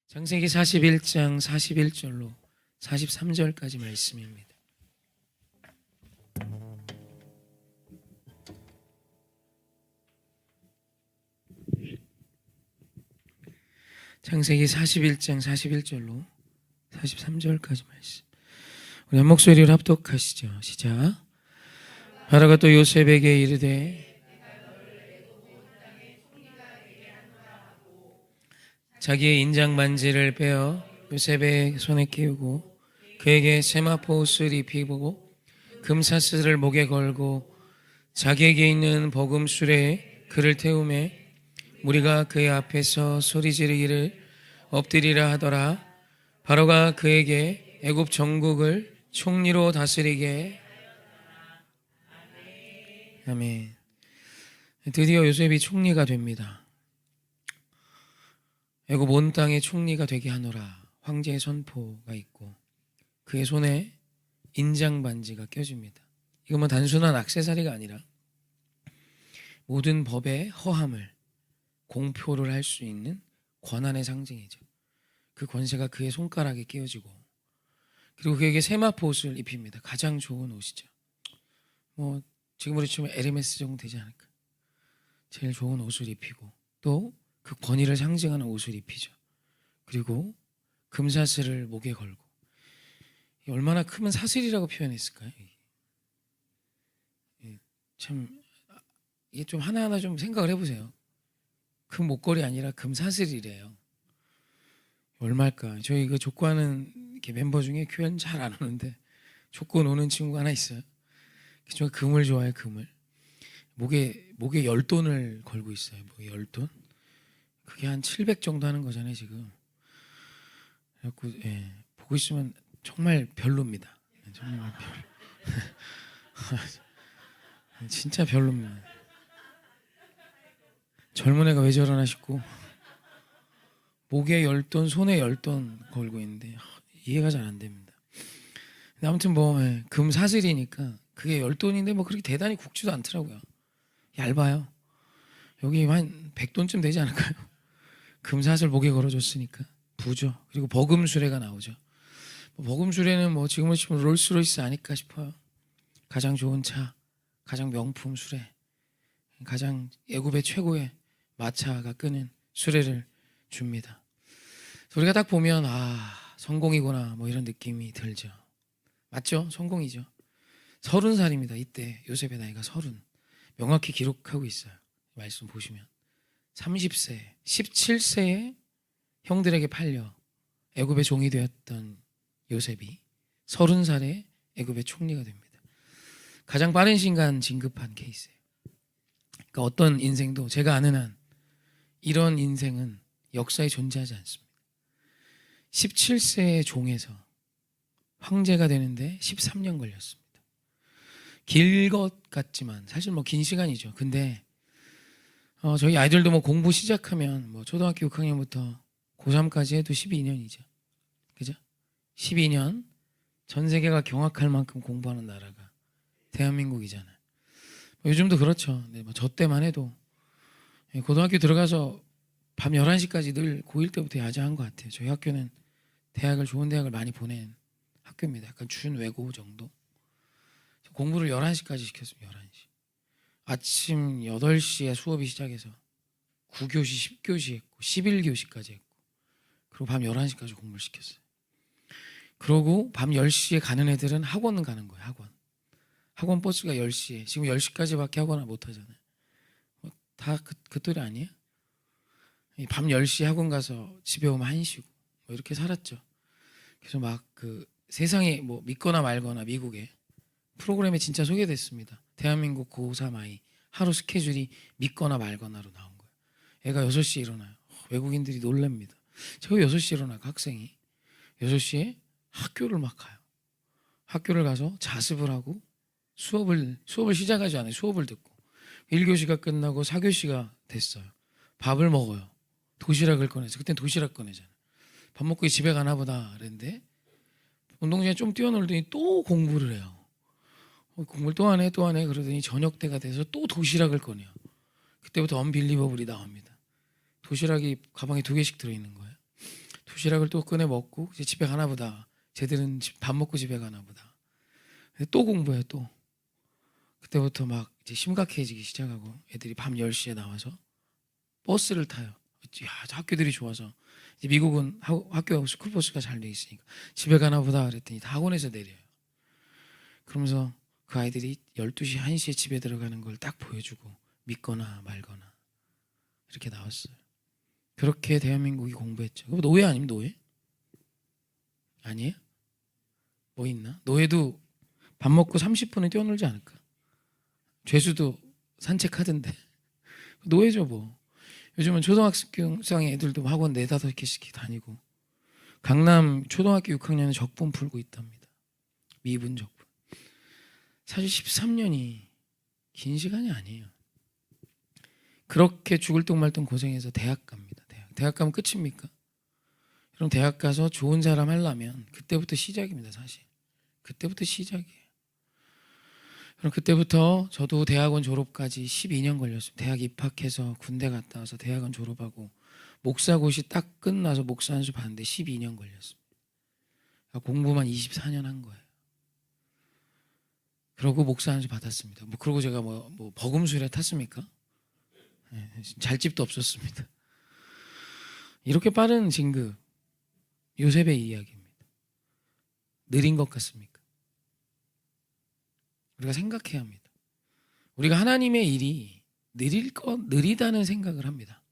창세기 41장 41절로 43절까지 말씀입니다. 창세기 41장 41절로 43절까지 말씀. 우리 한 목소리로 합독하시죠. 시작. 바로가 또 요셉에게 이르되 자기의 인장 반지를 빼어 요셉의 손에 끼우고 그에게 세마포 옷을 입히고 금사슬을 목에 걸고 자기에게 있는 버금술에 그를 태우매 무리가 그의 앞에서 소리 지르기를 엎드리라 하더라. 바로가 그에게 애굽 전국을 총리로 다스리게. 아멘. 드디어 요셉이 총리가 됩니다. 애굽 온 땅의 총리가 되게 하노라. 황제의 선포가 있고 그의 손에 인장 반지가 껴집니다. 이건 뭐 단순한 액세서리가 아니라 모든 법의 허함을 공표를 할 수 있는 권한의 상징이죠. 그 권세가 그의 손가락에 끼워지고 그리고 그에게 세마포 옷을 입힙니다. 가장 좋은 옷이죠. 뭐 지금으로 치면 에르메스 정도 되지 않을까. 제일 좋은 옷을 입히고 또 그 권위를 상징하는 옷을 입히죠. 그리고 금사슬을 목에 걸고. 얼마나 큰 사슬이라고 표현했을까요? 참 이게 좀 하나하나 좀 생각을 해보세요. 금 목걸이 아니라 금사슬이래요. 얼마일까? 저희 그 족구하는 이렇게 멤버 중에 교회는 잘 안 오는데 족구 노는 친구가 하나 있어요. 저 금을 좋아해요. 금을 목에 10돈을 걸고 있어요. 목에 10돈. 그게 한 700 정도 하는 거잖아요 지금. 그래갖고 보고 있으면 정말 별로입니다. 정말 별로. 진짜 별로입니다. 젊은 애가 왜 저러나 싶고 목에 10돈 손에 10돈 걸고 있는데 이해가 잘 안 됩니다. 아무튼 뭐 금 사슬이니까 그게 10돈인데 뭐 그렇게 대단히 굵지도 않더라고요. 얇아요. 여기 한 100돈쯤 되지 않을까요? 금 사슬 목에 걸어줬으니까 부죠. 그리고 버금수레가 나오죠. 버금수레는 뭐 지금으로 치면 롤스로이스 아닐까 싶어요. 가장 좋은 차, 가장 명품 수레, 가장 애굽의 최고의 마차가 끄는 수레를 줍니다. 우리가 딱 보면 성공이구나 뭐 이런 느낌이 들죠. 맞죠? 성공이죠. 30살입니다. 이때 요셉의 나이가 30. 명확히 기록하고 있어요. 말씀 보시면 30세, 17세에 형들에게 팔려 애굽의 종이 되었던 요셉이 30살에 애굽의 총리가 됩니다. 가장 빠른 시간 진급한 케이스예요. 그러니까 어떤 인생도 제가 아는 한 이런 인생은 역사에 존재하지 않습니다. 17세의 종에서 황제가 되는데 13년 걸렸습니다. 길 것 같지만 사실 뭐 긴 시간이죠. 근데 저희 아이들도 뭐 공부 시작하면 뭐 초등학교 6학년부터 고3까지 해도 12년이죠. 그죠? 12년 전 세계가 경악할 만큼 공부하는 나라가 대한민국이잖아요. 요즘도 그렇죠. 근데 뭐 저 때만 해도 고등학교 들어가서 밤 11시까지 늘 고1 때부터 야자한 것 같아요. 저희 학교는 좋은 대학을 많이 보낸 학교입니다. 약간 준외고 정도. 공부를 11시까지 시켰습니다. 11시. 아침 8시에 수업이 시작해서 9교시, 10교시 했고 11교시까지 했고 그리고 밤 11시까지 공부를 시켰어요. 그러고 밤 10시에 가는 애들은 학원은 가는 거예요. 학원 버스가 10시에. 지금 10시까지밖에 학원을 못 하잖아요. 다 그 또래 아니에요? 밤 10시에 학원 가서 집에 오면 1시고 뭐 이렇게 살았죠. 그래서 막 그 세상에 뭐 믿거나 말거나 미국에 프로그램에 진짜 소개됐습니다. 대한민국 고3 아이 하루 스케줄이 믿거나 말거나로 나온 거예요. 애가 6시에 일어나요. 외국인들이 놀랍니다. 제가 6시에 일어나고 학생이 6시에 학교를 막 가요. 학교를 가서 자습을 하고 수업을 시작하지 않아요. 수업을 듣고 1교시가 끝나고 4교시가 됐어요. 밥을 먹어요. 도시락을 꺼내서. 그땐 도시락 꺼내잖아요. 밥 먹고 집에 가나 보다 그랬는데 운동장에 좀 뛰어놀더니 또 공부를 해요. 공부를 또 하네 그러더니 저녁 때가 돼서 또 도시락을 꺼내요. 그때부터 언빌리버블이 나옵니다. 도시락이 가방에 2개씩 들어있는 거예요. 도시락을 또 꺼내 먹고 이제 집에 가나 보다. 쟤들은 밥 먹고 집에 가나 보다. 또 공부해 또. 그때부터 막 이제 심각해지기 시작하고 애들이 밤 10시에 나와서 버스를 타요. 야, 학교들이 좋아서 이제 미국은 학교 스쿨버스가 잘 돼 있으니까 집에 가나 보다 그랬더니 다 학원에서 내려요. 그러면서 그 아이들이 12시, 1시에 집에 들어가는 걸 딱 보여주고 믿거나 말거나 이렇게 나왔어요. 그렇게 대한민국이 공부했죠. 그거 노예 아니면 노예? 아니에요? 뭐 있나? 노예도 밥 먹고 30분은 뛰어놀지 않을까? 죄수도 산책하던데 노예죠 뭐. 요즘은 초등학생의 애들도 학원 4-5개씩 다니고 강남 초등학교 6학년은 적분 풀고 있답니다. 미분 적분. 사실 13년이 긴 시간이 아니에요. 그렇게 죽을 똥 말 똥 고생해서 대학 갑니다. 대학 가면 끝입니까? 그럼 대학 가서 좋은 사람 하려면 그때부터 시작입니다. 사실 그때부터 시작이에요. 그럼 그때부터 저도 대학원 졸업까지 12년 걸렸습니다. 대학 입학해서 군대 갔다 와서 대학원 졸업하고 목사고시 딱 끝나서 목사 안수 받는데 12년 걸렸습니다. 공부만 24년 한 거예요. 그러고 목사 안수 받았습니다. 그러고 제가 뭐 버금술에 탔습니까? 네, 잘집도 없었습니다. 이렇게 빠른 진급, 요셉의 이야기입니다. 느린 것 같습니까? 우리가 생각해야 합니다. 우리가 하나님의 일이 느리다는 생각을 합니다.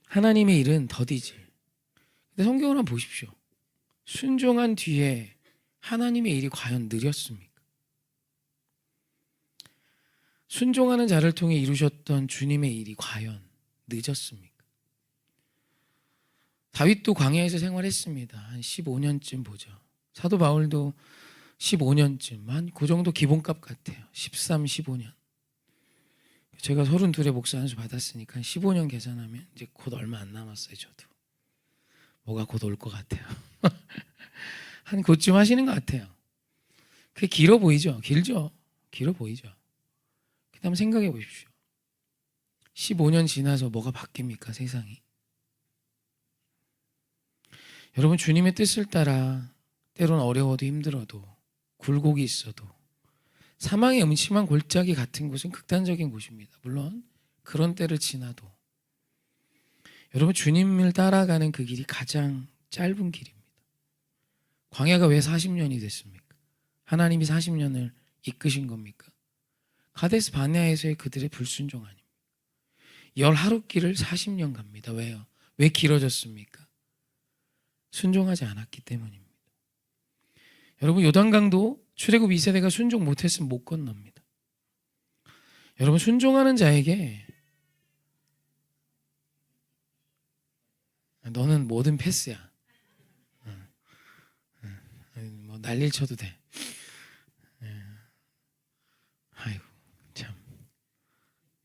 하나님의 일은 더디지. 근데 성경을 한번 보십시오. 순종한 뒤에 하나님의 일이 과연 느렸습니까? 순종하는 자를 통해 이루셨던 주님의 일이 과연 늦었습니까? 다윗도 광야에서 생활했습니다. 한 15년쯤 보죠. 사도 바울도 15년쯤, 한 그 정도 기본값 같아요. 13, 15년. 제가 32에 목사 안수 받았으니까 15년 계산하면 이제 곧 얼마 안 남았어요. 저도 뭐가 곧 올 것 같아요. 한 그쯤 하시는 것 같아요. 그게 길어 보이죠? 길죠? 길어 보이죠? 그 다음 생각해 보십시오. 15년 지나서 뭐가 바뀝니까? 세상이. 여러분, 주님의 뜻을 따라 때론 어려워도 힘들어도 굴곡이 있어도 사망의 음침한 골짜기 같은 곳은 극단적인 곳입니다. 물론 그런 때를 지나도 여러분, 주님을 따라가는 그 길이 가장 짧은 길입니다. 광야가 왜 40년이 됐습니까? 하나님이 40년을 이끄신 겁니까? 가데스 바네아에서의 그들의 불순종 아닙니까? 열 하룻길을 40년 갑니다. 왜요? 왜 길어졌습니까? 순종하지 않았기 때문입니다. 여러분, 요단강도 출애굽 2세대가 순종 못했으면 못 건넙니다. 여러분, 순종하는 자에게 너는 뭐든 패스야. 뭐 난리를 쳐도 돼. 아이고 참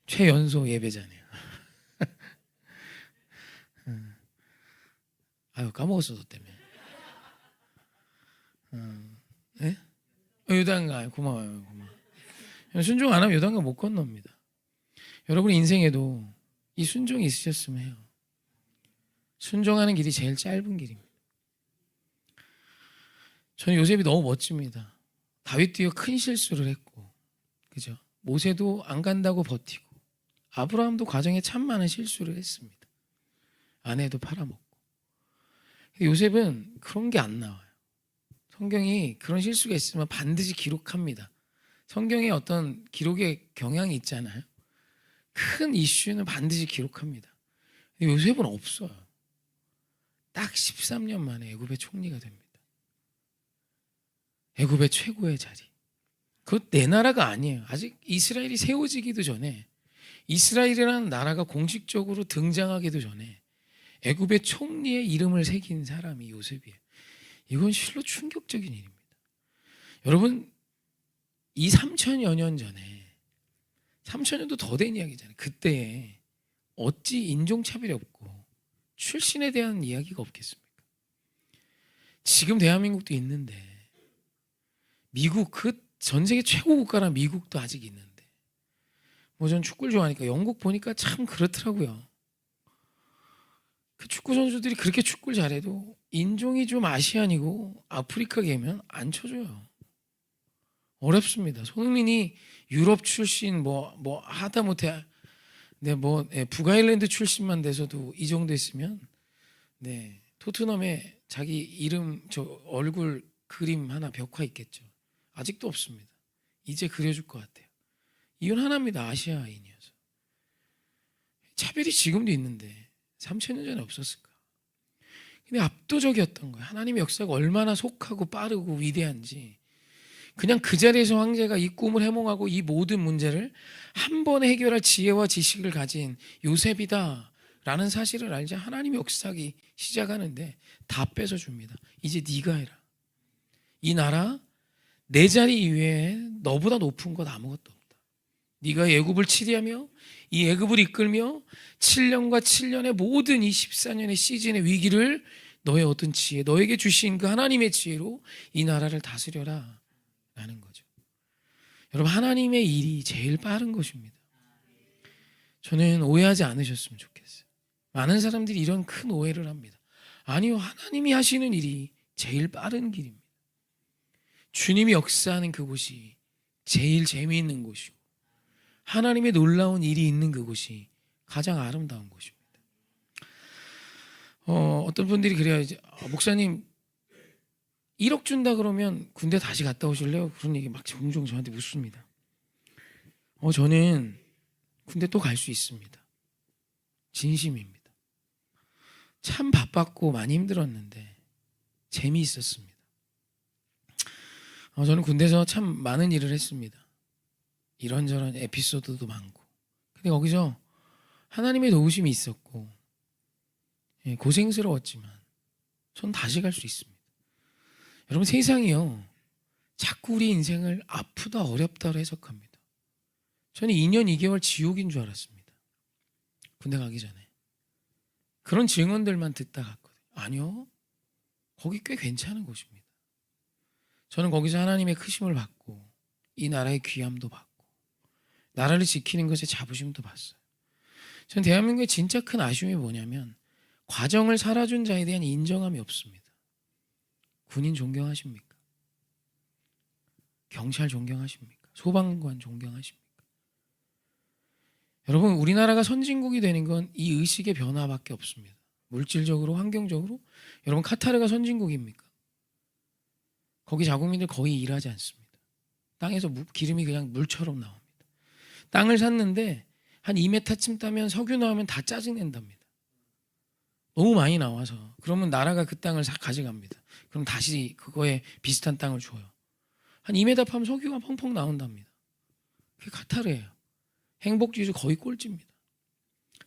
최연소 예배자네요. 아유 까먹었어 너 때문에. 네? 요단강 고마워요. 순종 안 하면 요단강 못 건넙니다. 여러분 인생에도 이 순종이 있으셨으면 해요. 순종하는 길이 제일 짧은 길입니다. 저는 요셉이 너무 멋집니다. 다윗도 큰 실수를 했고, 그죠? 모세도 안 간다고 버티고, 아브라함도 과정에 참 많은 실수를 했습니다. 아내도 팔아먹고. 요셉은 그런 게 안 나와요. 성경이 그런 실수가 있으면 반드시 기록합니다. 성경에 어떤 기록의 경향이 있잖아요. 큰 이슈는 반드시 기록합니다. 요셉은 없어요. 딱 13년 만에 애굽의 총리가 됩니다. 애굽의 최고의 자리. 그것 내 나라가 아니에요. 아직 이스라엘이 세워지기도 전에, 이스라엘이라는 나라가 공식적으로 등장하기도 전에 애굽의 총리의 이름을 새긴 사람이 요셉이에요. 이건 실로 충격적인 일입니다. 여러분, 이 3천여 년 전에, 3천년도 더 된 이야기잖아요. 그때에 어찌 인종차별이 없고 출신에 대한 이야기가 없겠습니까? 지금 대한민국도 있는데, 미국 그 전 세계 최고 국가란 미국도 아직 있는데, 뭐 전 축구를 좋아하니까 영국 보니까 참 그렇더라고요. 그 축구 선수들이 그렇게 축구를 잘해도 인종이 좀 아시안이고 아프리카계면 안 쳐줘요. 어렵습니다. 손흥민이 유럽 출신 하다못해 북아일랜드 출신만 돼서도 이 정도 했으면 토트넘에 자기 이름 저 얼굴 그림 하나 벽화 있겠죠. 아직도 없습니다. 이제 그려줄 것 같아요. 이유는 하나입니다. 아시아인이어서. 차별이 지금도 있는데 3000년 전에 없었을까? 근데 압도적이었던 거예요. 하나님의 역사가 얼마나 속하고 빠르고 위대한지. 그냥 그 자리에서 황제가 이 꿈을 해몽하고 이 모든 문제를 한 번에 해결할 지혜와 지식을 가진 요셉이다라는 사실을 알자 하나님의 역사하기 시작하는데 다 뺏어줍니다. 이제 네가 해라. 이 나라 내 자리 이외에 너보다 높은 것 아무것도 없다. 네가 애굽을 치리하며 이 애굽을 이끌며 7년과 7년의 모든 이 14년의 시즌의 위기를 너의 어떤 지혜, 너에게 주신 그 하나님의 지혜로 이 나라를 다스려라 라는 거죠. 여러분, 하나님의 일이 제일 빠른 것입니다. 저는 오해하지 않으셨으면 좋겠어요. 많은 사람들이 이런 큰 오해를 합니다. 아니요, 하나님이 하시는 일이 제일 빠른 길입니다. 주님이 역사하는 그곳이 제일 재미있는 곳이고 하나님의 놀라운 일이 있는 그곳이 가장 아름다운 곳입니다. 어떤 분들이 그래요. 목사님 1억 준다 그러면 군대 다시 갔다 오실래요? 그런 얘기 막 종종 저한테 묻습니다. 저는 군대 또 갈 수 있습니다. 진심입니다. 참 바빴고 많이 힘들었는데 재미있었습니다. 저는 군대에서 참 많은 일을 했습니다. 이런저런 에피소드도 많고. 근데 거기서 하나님의 도우심이 있었고 고생스러웠지만 전 다시 갈 수 있습니다. 여러분, 세상이요 자꾸 우리 인생을 아프다 어렵다로 해석합니다. 저는 2년 2개월 지옥인 줄 알았습니다. 군대 가기 전에. 그런 증언들만 듣다 갔거든요. 아니요, 거기 꽤 괜찮은 곳입니다. 저는 거기서 하나님의 크심을 받고 이 나라의 귀함도 받고 나라를 지키는 것에 자부심도 봤어요. 저는 대한민국의 진짜 큰 아쉬움이 뭐냐면 과정을 살아준 자에 대한 인정함이 없습니다. 군인 존경하십니까? 경찰 존경하십니까? 소방관 존경하십니까? 여러분, 우리나라가 선진국이 되는 건 이 의식의 변화밖에 없습니다. 물질적으로, 환경적으로. 여러분, 카타르가 선진국입니까? 거기 자국민들 거의 일하지 않습니다. 땅에서 기름이 그냥 물처럼 나옵니다. 땅을 샀는데 한 2m쯤 따면 석유 나오면 다 짜증낸답니다. 너무 많이 나와서. 그러면 나라가 그 땅을 가져갑니다. 그럼 다시 그거에 비슷한 땅을 줘요. 한 2m 파면 석유가 펑펑 나온답니다. 그게 카타르예요. 행복주의 거의 꼴찌입니다.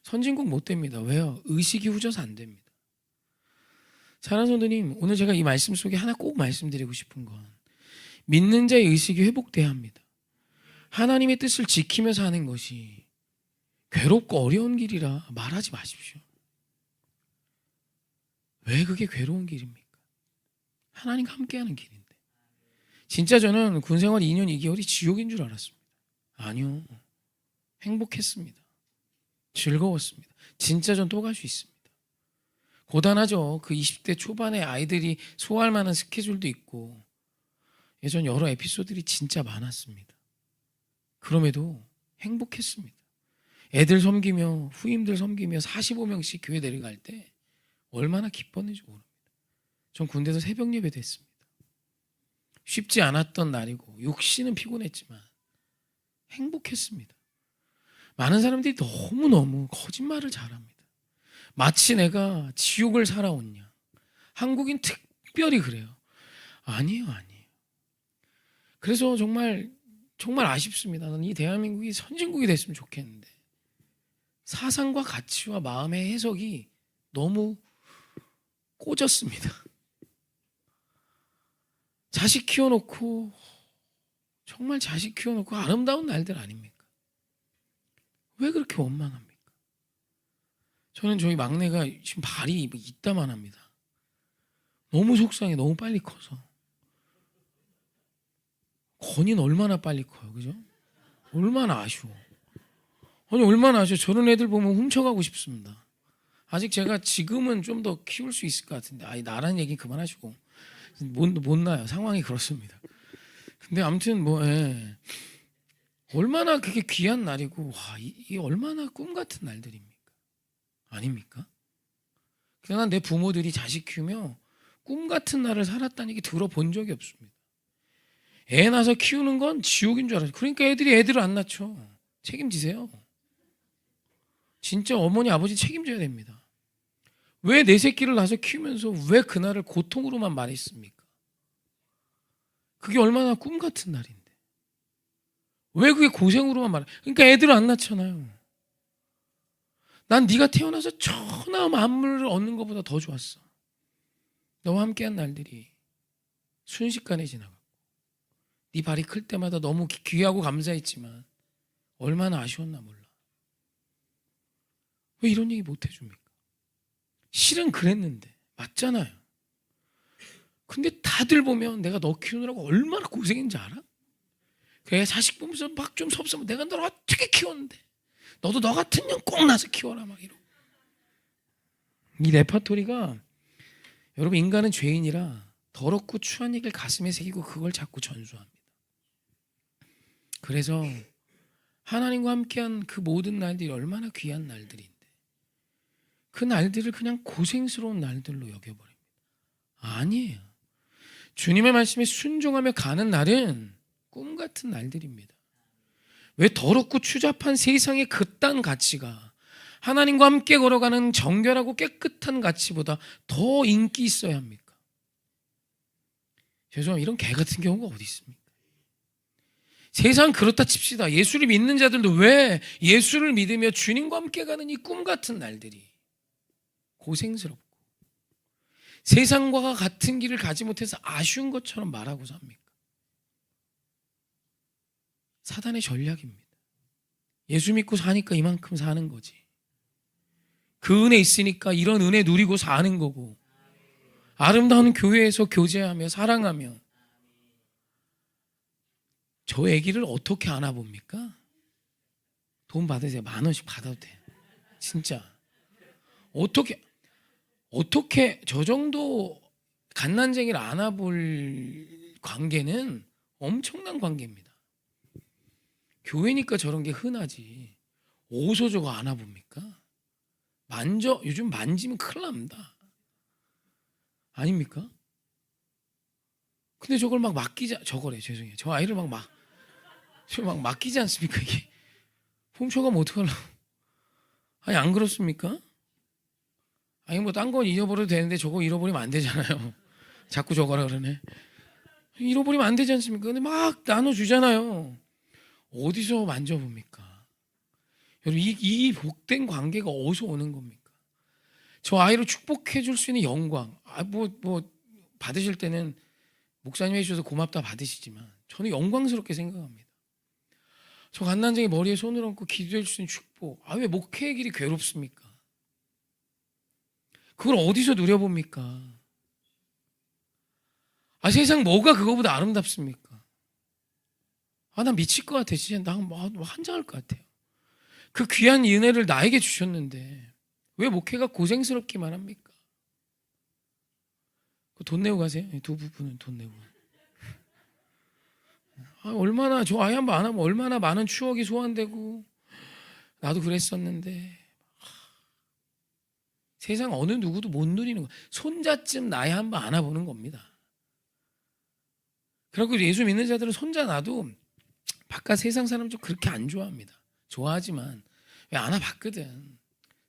선진국 못 됩니다. 왜요? 의식이 후져서 안 됩니다. 사랑하는 성도님, 오늘 제가 이 말씀 속에 하나 꼭 말씀드리고 싶은 건 믿는 자의 의식이 회복돼야 합니다. 하나님의 뜻을 지키면서 하는 것이 괴롭고 어려운 길이라 말하지 마십시오. 왜 그게 괴로운 길입니까? 하나님과 함께하는 길인데. 진짜 저는 군생활 2년 2개월이 지옥인 줄 알았습니다. 아니요, 행복했습니다. 즐거웠습니다. 진짜 전 또 갈 수 있습니다. 고단하죠. 그 20대 초반에 아이들이 소화할 만한 스케줄도 있고 예전 여러 에피소드들이 진짜 많았습니다. 그럼에도 행복했습니다. 애들 섬기며 후임들 섬기며 45명씩 교회 내려갈 때 얼마나 기뻤는지 모릅니다. 전 군대에서 새벽 예배도 했습니다. 쉽지 않았던 날이고 육신은 피곤했지만 행복했습니다. 많은 사람들이 너무너무 거짓말을 잘합니다. 마치 내가 지옥을 살아왔냐. 한국인 특별히 그래요. 아니에요. 그래서 정말 아쉽습니다. 나는 이 대한민국이 선진국이 됐으면 좋겠는데 사상과 가치와 마음의 해석이 너무 꽂았습니다. 자식 키워놓고 정말 자식 키워놓고 아름다운 날들 아닙니까? 왜 그렇게 원망합니까? 저는 저희 막내가 지금 발이 이따만 합니다. 너무 속상해. 너무 빨리 커서. 건이는 얼마나 빨리 커요. 그죠? 얼마나 아쉬워. 아니 얼마나 아쉬워. 저런 애들 보면 훔쳐가고 싶습니다. 아직 제가 지금은 좀 더 키울 수 있을 것 같은데, 나라는 얘기 그만하시고. 못 나요. 상황이 그렇습니다. 근데 아무튼 예. 얼마나 그게 귀한 날이고, 와, 이게 얼마나 꿈 같은 날들입니까? 아닙니까? 그냥 내 부모들이 자식 키우며 꿈 같은 날을 살았다는 얘기 들어본 적이 없습니다. 애 낳아서 키우는 건 지옥인 줄 알아요. 그러니까 애들을 안 낳죠. 책임지세요. 진짜 어머니 아버지 책임져야 됩니다. 왜 내 새끼를 낳아서 키우면서 왜 그날을 고통으로만 말했습니까? 그게 얼마나 꿈 같은 날인데 왜 그게 고생으로만 말해? 그러니까 애들을 안 낳잖아요. 난 네가 태어나서 천하 만물을 얻는 것보다 더 좋았어. 너와 함께한 날들이 순식간에 지나가고 네 발이 클 때마다 너무 귀하고 감사했지만 얼마나 아쉬웠나 몰라. 왜 이런 얘기 못 해줍니까? 실은 그랬는데 맞잖아요. 근데 다들 보면 내가 너 키우느라고 얼마나 고생했는지 알아? 그래 자식 보면서 막 좀 섭섭해. 내가 너를 어떻게 키웠는데 너도 너 같은 년 꼭 낳아서 키워라 막 이러고. 이 레파토리가 여러분 인간은 죄인이라 더럽고 추한 얘기를 가슴에 새기고 그걸 자꾸 전수합니다. 그래서 하나님과 함께한 그 모든 날들이 얼마나 귀한 날들인데 그 날들을 그냥 고생스러운 날들로 여겨버립니다. 아니에요. 주님의 말씀에 순종하며 가는 날은 꿈 같은 날들입니다. 왜 더럽고 추잡한 세상의 그딴 가치가 하나님과 함께 걸어가는 정결하고 깨끗한 가치보다 더 인기 있어야 합니까? 죄송합니다. 이런 개 같은 경우가 어디 있습니까? 세상 그렇다 칩시다. 예수를 믿는 자들도 왜 예수를 믿으며 주님과 함께 가는 이 꿈 같은 날들이 고생스럽고 세상과 같은 길을 가지 못해서 아쉬운 것처럼 말하고 삽니까? 사단의 전략입니다. 예수 믿고 사니까 이만큼 사는 거지. 그 은혜 있으니까 이런 은혜 누리고 사는 거고 아름다운 교회에서 교제하며 사랑하며 저 애기를 어떻게 안아봅니까? 돈 받으세요. 10,000원씩 받아도 돼. 진짜 어떻게 저 정도 갓난쟁이를 안아볼 관계는 엄청난 관계입니다. 교회니까 저런 게 흔하지. 어디서 저거 안아봅니까? 요즘 만지면 큰일 납니다. 아닙니까? 근데 저걸 막 저거래. 죄송해요. 저 아이를 막 맡기지 않습니까? 이게 훔쳐가면 어떡하려고. 아니 안 그렇습니까? 아니 뭐 딴 건 잊어버려도 되는데 저거 잃어버리면 안 되잖아요. 자꾸 저거라 그러네. 잃어버리면 안 되지 않습니까? 근데 막 나눠주잖아요. 어디서 만져봅니까? 여러분 이 복된 관계가 어디서 오는 겁니까? 저 아이를 축복해 줄 수 있는 영광. 뭐 받으실 때는 목사님 해주셔서 고맙다 받으시지만 저는 영광스럽게 생각합니다. 저 갓난쟁이 머리에 손을 얹고 기도해 줄 수 있는 축복. 왜 목회의 길이 괴롭습니까? 그걸 어디서 누려봅니까? 세상 뭐가 그거보다 아름답습니까? 나 미칠 것 같아. 진짜 나 환장할 것 같아요. 그 귀한 은혜를 나에게 주셨는데 왜 목회가 고생스럽기만 합니까? 돈 내고 가세요. 두 부분은 돈 내고. 얼마나 저 아이 한 번 안 하면 얼마나 많은 추억이 소환되고 나도 그랬었는데 세상 어느 누구도 못 누리는 거. 손자쯤 나이 한 번 안아보는 겁니다. 그리고 예수 믿는 자들은 손자 놔도 바깥 세상 사람 좀 그렇게 안 좋아합니다. 좋아하지만 왜 안아봤거든.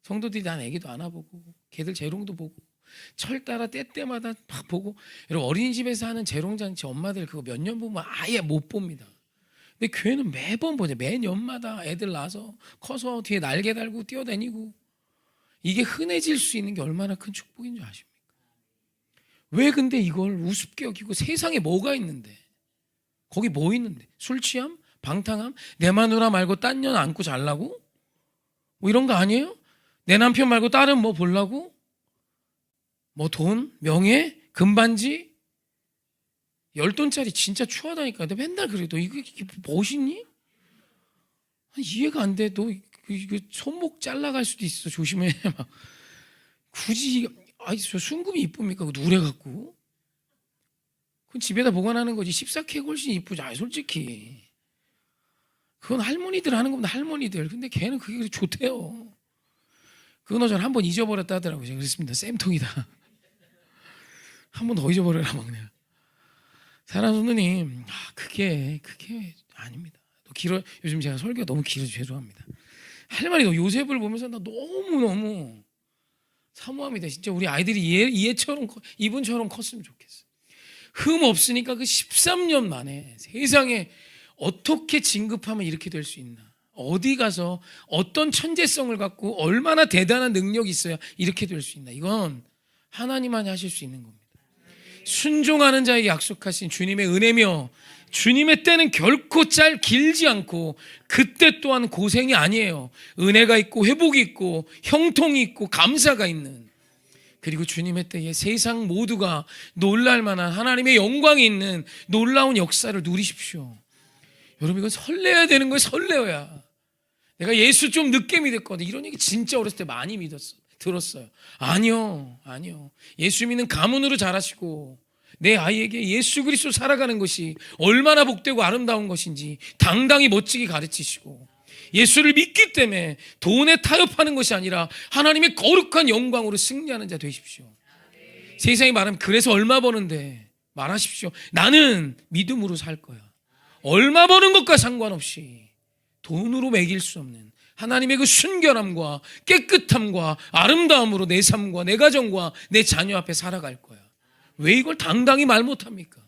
성도들이 난 애기도 안아보고 걔들 재롱도 보고 철 따라 때때마다 막 보고. 여러분 어린이집에서 하는 재롱잔치 엄마들 그거 몇 년 보면 아예 못 봅니다. 근데 교회는 매번 보죠. 매년마다 애들 낳아서 커서 뒤에 날개 달고 뛰어다니고 이게 흔해질 수 있는 게 얼마나 큰 축복인 줄 아십니까? 왜 근데 이걸 우습게 여기고 세상에 뭐가 있는데 거기 뭐 있는데 술 취함? 방탕함? 내 마누라 말고 딴 년 안고 잘라고? 뭐 이런 거 아니에요? 내 남편 말고 다른 뭐 보려고? 뭐 돈? 명예? 금반지? 10돈짜리 진짜 추하다니까. 근데 맨날 그래도 이게 멋있니? 이해가 안 돼. 너 이거 손목 잘라갈 수도 있어. 조심해. 막. 굳이 저 순금이 이쁩니까? 그 누래 갖고 그건 집에다 보관하는 거지. 14K가 훨씬 이쁘지. 솔직히 그건 할머니들 하는 겁니다. 할머니들. 근데 걔는 그게 그렇게 좋대요. 그거 전 한 번 잊어버렸다 하더라고요. 제가 그랬습니다. 쌤통이다. 한 번 더 잊어버려라 막 내가. 사랑하는 누님, 그게 아닙니다. 요즘 제가 설교가 너무 길어서 죄송합니다. 할머니도 요셉을 보면서 나 너무 사모합니다. 진짜 우리 아이들이 얘처럼 이분처럼 컸으면 좋겠어. 흠 없으니까 그 13년 만에 세상에 어떻게 진급하면 이렇게 될 수 있나? 어디 가서 어떤 천재성을 갖고 얼마나 대단한 능력이 있어야 이렇게 될 수 있나? 이건 하나님만이 하실 수 있는 겁니다. 순종하는 자에게 약속하신 주님의 은혜며 주님의 때는 결코 길지 않고 그때 또한 고생이 아니에요. 은혜가 있고 회복이 있고 형통이 있고 감사가 있는, 그리고 주님의 때에 세상 모두가 놀랄 만한 하나님의 영광이 있는 놀라운 역사를 누리십시오. 여러분, 이건 설레야 되는 거예요. 설레어야. 내가 예수 좀 늦게 믿었거든. 이런 얘기 진짜 어렸을 때 많이 들었어요. 아니요. 예수 믿는 가문으로 자라시고 내 아이에게 예수 그리스도 살아가는 것이 얼마나 복되고 아름다운 것인지 당당히 멋지게 가르치시고, 예수를 믿기 때문에 돈에 타협하는 것이 아니라 하나님의 거룩한 영광으로 승리하는 자 되십시오. 세상이 말하면 그래서 얼마 버는데 말하십시오. 나는 믿음으로 살 거야. 얼마 버는 것과 상관없이 돈으로 매길 수 없는 하나님의 그 순결함과 깨끗함과 아름다움으로 내 삶과 내 가정과 내 자녀 앞에 살아갈 거야. 왜 이걸 당당히 말 못합니까?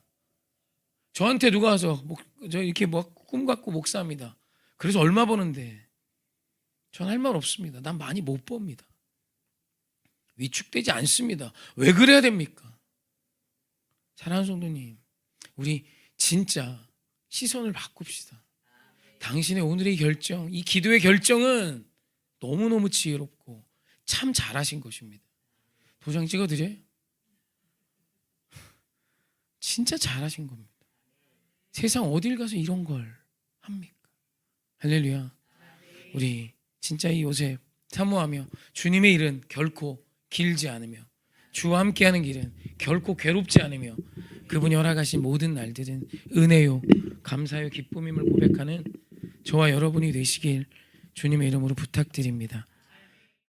저한테 누가 와서 저 이렇게 꿈 갖고 목사합니다. 그래서 얼마 버는데, 전 할 말 없습니다. 난 많이 못 법니다. 위축되지 않습니다. 왜 그래야 됩니까? 사랑하는 성도님, 우리 진짜 시선을 바꿉시다. 당신의 오늘의 결정, 이 기도의 결정은 너무너무 지혜롭고 참 잘하신 것입니다. 도장 찍어드려요? 진짜 잘하신 겁니다. 세상 어딜 가서 이런 걸 합니까? 할렐루야. 우리 진짜 이 요셉 사모하며 주님의 일은 결코 길지 않으며 주와 함께하는 길은 결코 괴롭지 않으며 그분이 허락하신 모든 날들은 은혜요 감사요 기쁨임을 고백하는 저와 여러분이 되시길 주님의 이름으로 부탁드립니다.